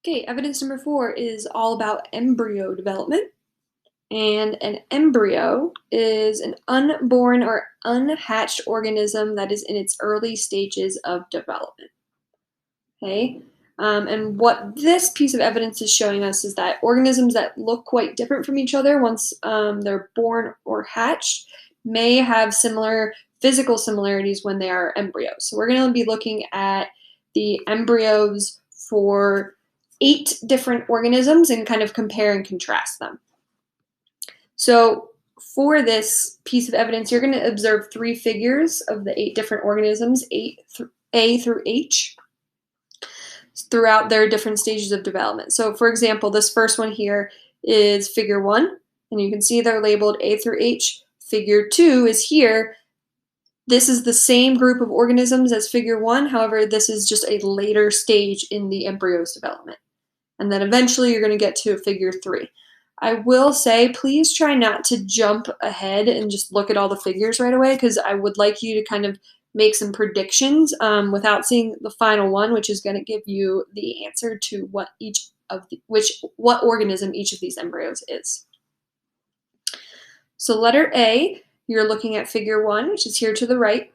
Okay, evidence number 4 is all about embryo development. And an embryo is an unborn or unhatched organism that is in its early stages of development. Okay, and what this piece of evidence is showing us is that organisms that look quite different from each other once they're born or hatched may have similar physical similarities when they are embryos. So we're going to be looking at the embryos for 8 different organisms and kind of compare and contrast them. So for this piece of evidence, you're going to observe 3 figures of the 8 different organisms, A through H, throughout their different stages of development. So for example, this first one here is figure 1, and you can see they're labeled A through H. Figure 2 is here. This is the same group of organisms as figure 1, however, this is just a later stage in the embryo's development. And then eventually you're going to get to figure 3. I will say, please try not to jump ahead and just look at all the figures right away, because I would like you to kind of make some predictions without seeing the final one, which is going to give you the answer to what what organism each of these embryos is. So letter A, you're looking at figure 1, which is here to the right,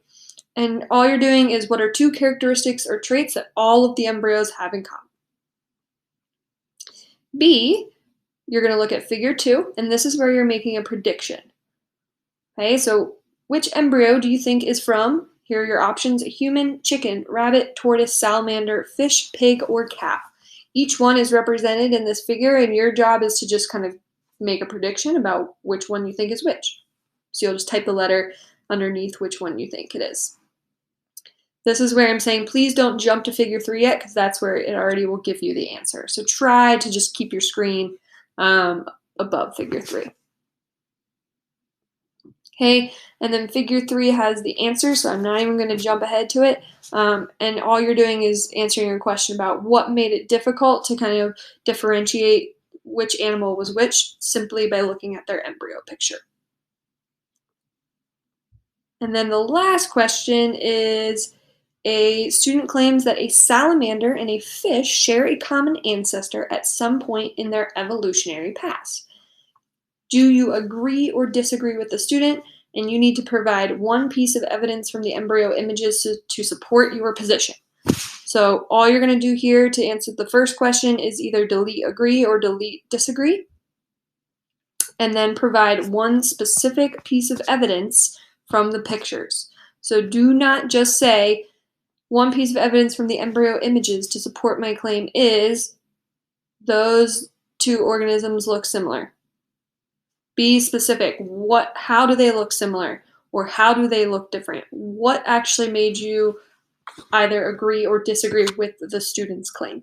and all you're doing is what are 2 characteristics or traits that all of the embryos have in common. B, you're going to look at figure 2, and this is where you're making a prediction. Okay, so which embryo do you think is from? Here are your options: a human, chicken, rabbit, tortoise, salamander, fish, pig, or cow. Each one is represented in this figure, and your job is to just kind of make a prediction about which one you think is which. So you'll just type the letter underneath which one you think it is. This is where I'm saying please don't jump to figure 3 yet, because that's where it already will give you the answer. So try to just keep your screen above figure 3. Okay, and then figure 3 has the answer, so I'm not even going to jump ahead to it. And all you're doing is answering your question about what made it difficult to kind of differentiate which animal was which, simply by looking at their embryo picture. And then the last question is, a student claims that a salamander and a fish share a common ancestor at some point in their evolutionary past. Do you agree or disagree with the student? And you need to provide one piece of evidence from the embryo images to support your position. So all you're going to do here to answer the first question is either delete agree or delete disagree, and then provide one specific piece of evidence from the pictures. So do not just say, one piece of evidence from the embryo images to support my claim is those 2 organisms look similar. Be specific. How do they look similar? Or how do they look different? What actually made you either agree or disagree with the student's claim?